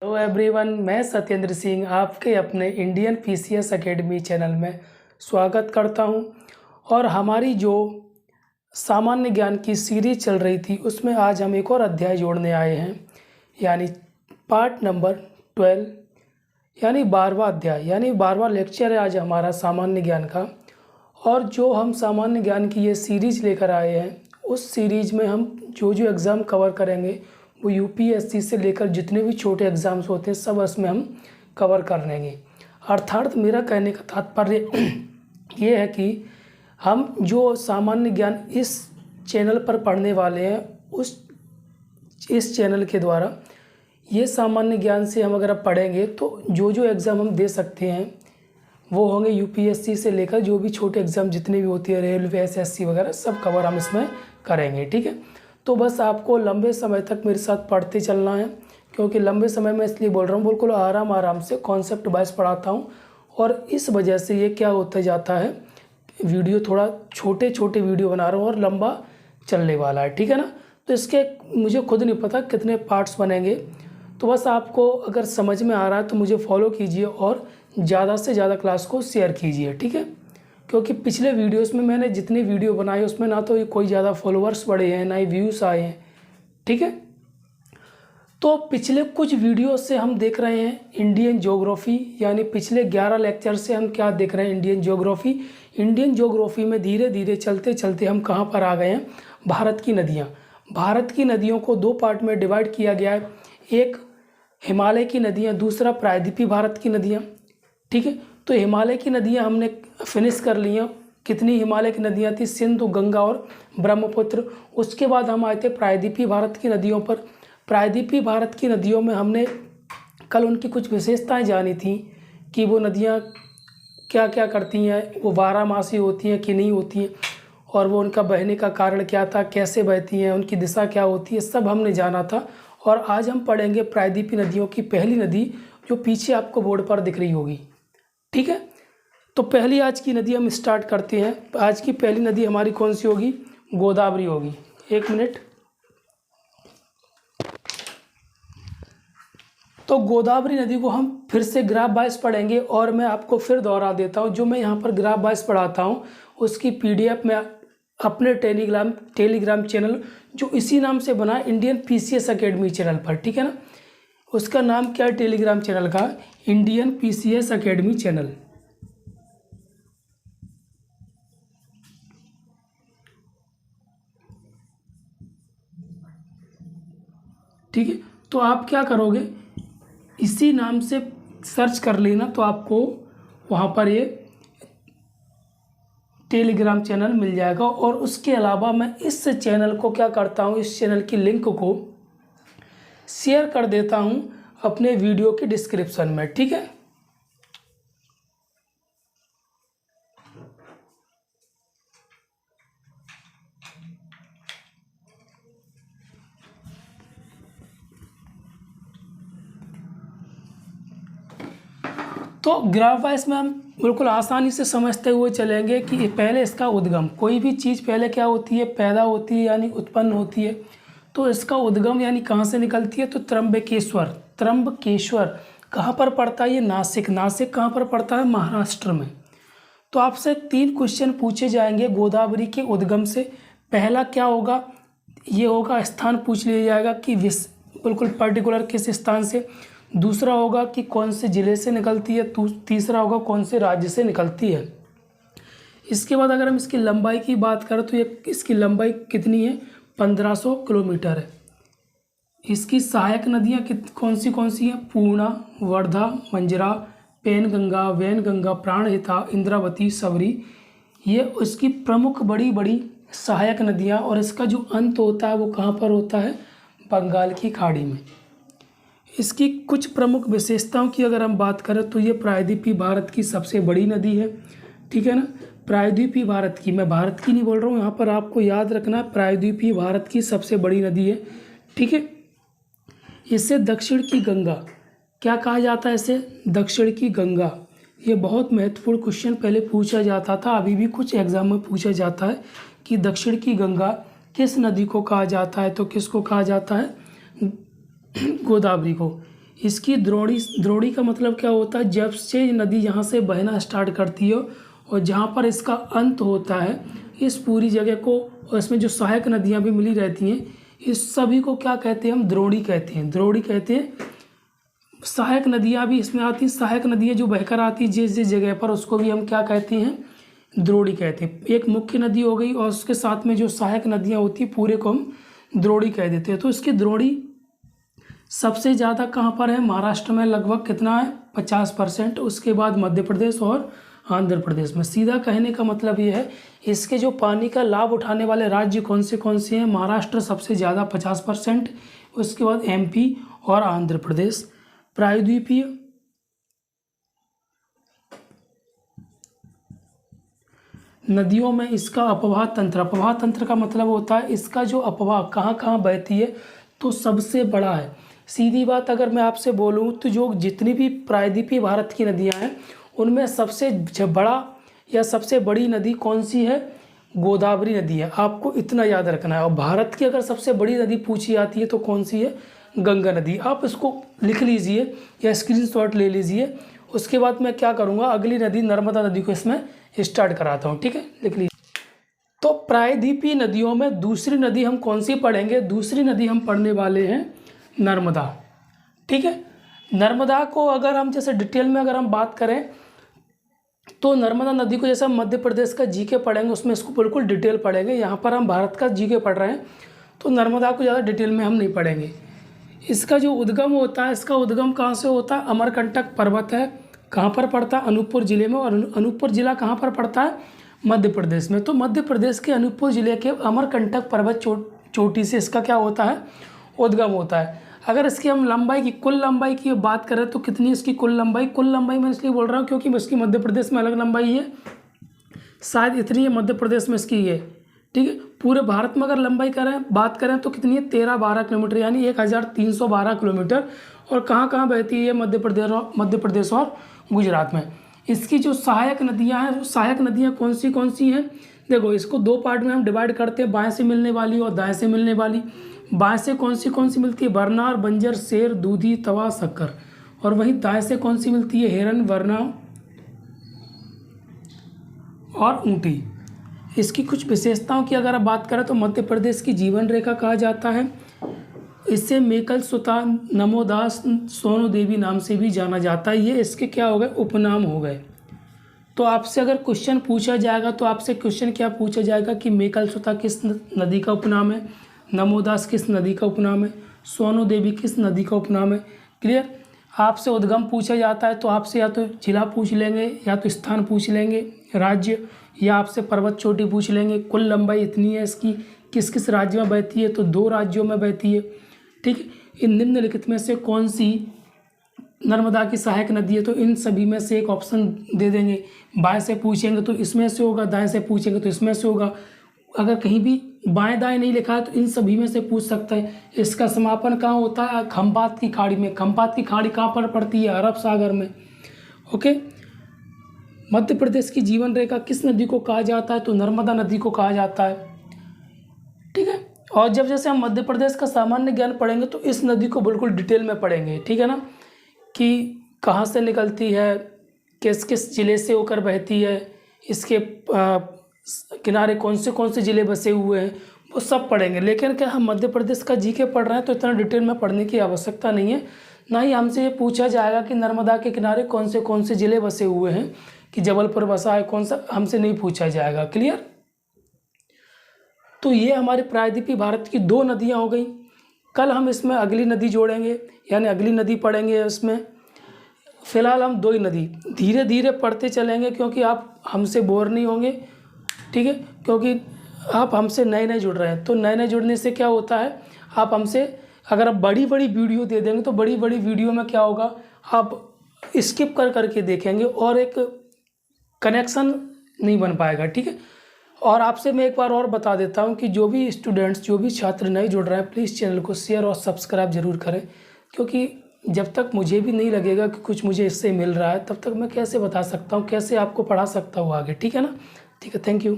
Hello everyone, मैं सत्येंद्र सिंह आपके अपने इंडियन पीसीएस एकेडमी चैनल में स्वागत करता हूं। और हमारी जो सामान्य ज्ञान की सीरीज चल रही थी उसमें आज हम एक और अध्याय जोड़ने आए हैं, यानी पार्ट नंबर 12 यानी 12वां अध्याय यानी 12वां लेक्चर है आज हमारा सामान्य ज्ञान का। और जो हम सामान्य ज्ञान की ये सीरीज लेकर आए हैं उस सीरीज में हम जो एग्ज़ाम कवर करेंगे वो यूपीएससी से लेकर जितने भी छोटे एग्ज़ाम्स होते हैं सब उसमें हम कवर कर लेंगे। अर्थात मेरा कहने का तात्पर्य ये है कि हम जो सामान्य ज्ञान इस चैनल पर पढ़ने वाले हैं इस चैनल के द्वारा ये सामान्य ज्ञान से हम अगर पढ़ेंगे तो जो एग्ज़ाम हम दे सकते हैं वो होंगे यूपीएससी से लेकर जो भी छोटे एग्ज़ाम जितने भी होती है, रेलवे, एसएससी वगैरह सब कवर हम इसमें करेंगे। ठीक है, तो बस आपको लंबे समय तक मेरे साथ पढ़ते चलना है, क्योंकि लंबे समय में इसलिए बोल रहा हूँ, बिल्कुल आराम से कॉन्सेप्ट वाइज पढ़ाता हूँ। और इस वजह से ये क्या होता जाता है, वीडियो थोड़ा छोटे वीडियो बना रहा हूँ और लंबा चलने वाला है। ठीक है ना, तो इसके मुझे खुद नहीं पता कितने पार्ट्स बनेंगे, तो बस आपको अगर समझ में आ रहा है तो मुझे फॉलो कीजिए और ज़्यादा से ज़्यादा क्लास को शेयर कीजिए। ठीक है, क्योंकि पिछले वीडियोस में मैंने जितनी वीडियो बनाई उसमें ना तो कोई ज़्यादा फॉलोअर्स बढ़े हैं ना ही व्यूज़ आए हैं। ठीक है, तो पिछले कुछ वीडियो से हम देख रहे हैं इंडियन ज्योग्राफी, यानी पिछले 11 लेक्चर से हम क्या देख रहे हैं, इंडियन ज्योग्राफी। इंडियन ज्योग्राफी में धीरे धीरे चलते चलते हम कहाँ पर आ गए हैं, भारत की नदियाँ। भारत की नदियों को दो पार्ट में डिवाइड किया गया है, एक हिमालय की नदियाँ, दूसरा प्रायद्वीपीय भारत की नदियाँ। ठीक है, तो हिमालय की नदियाँ हमने फिनिश कर ली हैं। कितनी हिमालय की नदियाँ थी, सिंधु, गंगा और ब्रह्मपुत्र। उसके बाद हम आए थे प्रायद्वीपीय भारत की नदियों पर। प्रायद्वीपीय भारत की नदियों में हमने कल उनकी कुछ विशेषताएं जानी थी कि वो नदियाँ क्या क्या करती हैं, वो 12मासी होती हैं कि नहीं होती हैं, और वो उनका बहने का कारण क्या था, कैसे बहती हैं, उनकी दिशा क्या होती है, सब हमने जाना था। और आज हम पढ़ेंगे प्रायद्वीपीय नदियों की पहली नदी जो पीछे आपको बोर्ड पर दिख रही होगी। ठीक है, तो पहली आज की नदी हम स्टार्ट करते हैं। आज की पहली नदी हमारी कौन सी होगी, गोदावरी होगी। एक मिनट, तो गोदावरी नदी को हम फिर से ग्राफ वाइज पढ़ेंगे। और मैं आपको फिर दोहरा देता हूँ, जो मैं यहाँ पर ग्राफ वाइज पढ़ाता हूँ उसकी पीडीएफ में अपने टेलीग्राम चैनल जो इसी नाम से बना है, इंडियन पीसीएस एकेडमी चैनल पर। ठीक है ना, उसका नाम क्या है टेलीग्राम चैनल का, इंडियन पीसीएस एकेडमी चैनल। ठीक है, तो आप क्या करोगे, इसी नाम से सर्च कर लेना तो आपको वहाँ पर ये टेलीग्राम चैनल मिल जाएगा। और उसके अलावा मैं इस चैनल को क्या करता हूँ, इस चैनल की लिंक को शेयर कर देता हूँ अपने वीडियो के डिस्क्रिप्शन में। ठीक है, तो ग्राफ वाइज में हम बिल्कुल आसानी से समझते हुए चलेंगे कि पहले इसका उद्गम, कोई भी चीज़ पहले क्या होती है, पैदा होती है यानी उत्पन्न होती है। तो इसका उद्गम यानी कहाँ से निकलती है, तो त्र्यंबकेश्वर कहाँ पर पड़ता है, ये नासिक कहाँ पर पड़ता है, महाराष्ट्र में। तो आपसे 3 क्वेश्चन पूछे जाएंगे गोदावरी के उद्गम से। पहला क्या होगा, ये होगा स्थान पूछ लिया जाएगा कि बिल्कुल पर्टिकुलर किस स्थान से। दूसरा होगा कि कौन से ज़िले से निकलती है। तीसरा होगा कौन से राज्य से निकलती है। इसके बाद अगर हम इसकी लंबाई की बात करें तो ये इसकी लंबाई कितनी है, 1500 किलोमीटर है। इसकी सहायक नदियाँ कौन सी हैं, पूर्णा, वर्धा, मंजरा, पेनगंगा, वैनगंगा, प्राणहिता, इंद्रावती, सबरी, ये इसकी प्रमुख बड़ी बड़ी सहायक नदियाँ। और इसका जो अंत होता है वो कहाँ पर होता है, बंगाल की खाड़ी में। इसकी कुछ प्रमुख विशेषताओं की अगर हम बात करें तो ये प्रायद्वीपीय भारत की सबसे बड़ी नदी है। ठीक है ना, प्रायद्वीपीय भारत की, मैं भारत की नहीं बोल रहा हूँ, यहाँ पर आपको याद रखना प्रायद्वीपीय भारत की सबसे बड़ी नदी है। ठीक है, इसे दक्षिण की गंगा क्या कहा जाता है, इसे दक्षिण की गंगा। ये बहुत महत्वपूर्ण क्वेश्चन पहले पूछा जाता था, अभी भी कुछ एग्जाम में पूछा जाता है कि दक्षिण की गंगा किस नदी को कहा जाता है, तो किसको कहा जाता है, गोदावरी को। इसकी द्रोणी द्रोणी का मतलब क्या होता है, जब से नदी यहाँ से बहना स्टार्ट करती है और जहाँ पर इसका अंत होता है, इस पूरी जगह को, और इसमें जो सहायक नदियाँ भी मिली रहती हैं, इस सभी को क्या कहते हैं, हम द्रोणी कहते हैं। द्रोणी कहते हैं। सहायक नदियाँ भी इसमें आती हैं। सहायक नदियाँ जो बहकर आती है जिस जिस जगह पर, उसको भी हम क्या कहते हैं, द्रोणी कहते हैं। एक मुख्य नदी हो गई और उसके साथ में जो सहायक नदियाँ होती हैं पूरे को हम द्रोणी कह देते हैं। तो इसकी द्रोणी सबसे ज़्यादा कहाँ पर है, महाराष्ट्र में लगभग कितना है, 50%। उसके बाद मध्य प्रदेश और आंध्र प्रदेश में। सीधा कहने का मतलब ये है, इसके जो पानी का लाभ उठाने वाले राज्य कौन से हैं, महाराष्ट्र सबसे ज़्यादा 50%, उसके बाद MP और आंध्र प्रदेश। प्रायद्वीपीय नदियों में इसका अपवाह तंत्र का मतलब होता है इसका जो अपवाह कहाँ कहाँ बहती है, तो सबसे बड़ा है। सीधी बात अगर मैं आपसे बोलूँ तो जो जितनी भी प्रायद्वीपीय भारत की नदियाँ हैं उनमें सबसे बड़ा या सबसे बड़ी नदी कौन सी है, गोदावरी नदी है। आपको इतना याद रखना है। और भारत की अगर सबसे बड़ी नदी पूछी जाती है तो कौन सी है, गंगा नदी। आप इसको लिख लीजिए या स्क्रीनशॉट ले लीजिए। उसके बाद मैं क्या करूँगा, अगली नदी नर्मदा नदी को इसमें स्टार्ट कराता हूँ, ठीक है, लिख लीजिए। तो प्रायद्वीपीय नदियों में दूसरी नदी हम कौन सी पढ़ेंगे, दूसरी नदी हम पढ़ने वाले हैं नर्मदा, ठीक है। नर्मदा को अगर हम जैसे डिटेल में अगर हम बात करें तो नर्मदा नदी को जैसे हम मध्य प्रदेश का जीके पढ़ेंगे उसमें इसको बिल्कुल डिटेल पढ़ेंगे। यहाँ पर हम भारत का जीके पढ़ रहे हैं तो नर्मदा को ज़्यादा डिटेल में हम नहीं पढ़ेंगे। इसका जो उद्गम होता है, इसका उद्गम कहाँ से होता है, अमरकंटक पर्वत है, कहाँ पर पड़ता है, अनूपपुर जिले में। और अनूपपुर जिला कहाँ पर पड़ता है, मध्य प्रदेश में। तो मध्य प्रदेश के अनूपपुर जिले के अमरकंटक पर्वत चोटी से इसका क्या होता है, उद्गम होता है। अगर इसकी हम लंबाई की, कुल लंबाई की बात करें तो कितनी इसकी कुल लंबाई मैं इसलिए बोल रहा हूँ क्योंकि इसकी मध्य प्रदेश में अलग लंबाई है, शायद इतनी है मध्य प्रदेश में इसकी है, ठीक है। पूरे भारत में अगर लंबाई बात करें तो कितनी है, 13-12 किलोमीटर, यानी 1312 किलोमीटर। और कहाँ कहाँ बहती है, मध्य प्रदेश और गुजरात में। इसकी जो सहायक नदियाँ हैं, सहायक नदियाँ कौन सी हैं, देखो इसको दो पार्ट में हम डिवाइड करते हैं, बाएं से मिलने वाली और दाएं से मिलने वाली। बाएं से कौन सी मिलती है, बरनार, बंजर, शेर, दूधी, तवा, शक्कर। और वहीं दाएं से कौन सी मिलती है, हिरन, वरना और ऊँटी। इसकी कुछ विशेषताओं की अगर आप बात करें तो मध्य प्रदेश की जीवन रेखा कहा जाता है। इसे मेकल सुता, नमोदास, सोनू देवी नाम से भी जाना जाता है। ये इसके क्या हो गए, उपनाम हो गए। तो आपसे अगर क्वेश्चन पूछा जाएगा तो आपसे क्वेश्चन क्या पूछा जाएगा कि मेकल सुता किस नदी का उपनाम है, नमोदास किस नदी का उपनाम है, सोनू देवी किस नदी का उपनाम है। क्लियर। आपसे उद्गम पूछा जाता है तो आपसे या तो जिला पूछ लेंगे, या तो स्थान पूछ लेंगे, राज्य, या आपसे पर्वत चोटी पूछ लेंगे। कुल लंबाई इतनी है इसकी, किस किस राज्य में बहती है, तो 2 राज्यों में बहती है, ठीक है। इन निम्नलिखित में से कौन सी नर्मदा की सहायक नदी है, तो इन सभी में से एक ऑप्शन दे देंगे। बाएं से पूछेंगे तो इसमें से होगा, दाएं से पूछेंगे तो इसमें से होगा। अगर कहीं भी बाएं दाएं नहीं लिखा है तो इन सभी में से पूछ सकता है। इसका समापन कहाँ होता है, खंभात की खाड़ी में। खंभात की खाड़ी कहाँ पर पड़ती है, अरब सागर में, ओके। मध्य प्रदेश की जीवन रेखा किस नदी को कहा जाता है, तो नर्मदा नदी को कहा जाता है, ठीक है। और जब जैसे हम मध्य प्रदेश का सामान्य ज्ञान पढ़ेंगे तो इस नदी को बिल्कुल डिटेल में पढ़ेंगे, ठीक है ना, कि कहाँ से निकलती है, किस किस ज़िले से होकर बहती है, इसके किनारे कौन से ज़िले बसे हुए हैं, वो सब पढ़ेंगे। लेकिन क्या हम मध्य प्रदेश का जीके पढ़ रहे हैं तो इतना डिटेल में पढ़ने की आवश्यकता नहीं है। ना ही हमसे ये पूछा जाएगा कि नर्मदा के किनारे कौन से ज़िले बसे हुए हैं, कि जबलपुर बसा है कौन सा, हमसे नहीं पूछा जाएगा। क्लियर। तो ये हमारे प्रायद्वीपीय भारत की 2 नदियाँ हो गई। कल हम इसमें अगली नदी जोड़ेंगे, यानी अगली नदी पढ़ेंगे इसमें। फ़िलहाल हम 2 ही नदी धीरे धीरे पढ़ते चलेंगे क्योंकि आप हमसे बोर नहीं होंगे, ठीक है। क्योंकि आप हमसे नए जुड़ रहे हैं, तो नए जुड़ने से क्या होता है, आप हमसे अगर आप बड़ी वीडियो दे देंगे तो बड़ी वीडियो में क्या होगा, आप स्किप करके देखेंगे और एक कनेक्शन नहीं बन पाएगा, ठीक है। और आपसे मैं एक बार और बता देता हूं कि जो भी स्टूडेंट्स, जो भी छात्र नए जुड़ रहे हैं, प्लीज़ चैनल को शेयर और सब्सक्राइब ज़रूर करें, क्योंकि जब तक मुझे भी नहीं लगेगा कि कुछ मुझे इससे मिल रहा है तब तक मैं कैसे बता सकता हूं, कैसे आपको पढ़ा सकता हूं आगे, ठीक है ना। ठीक है, थैंक यू।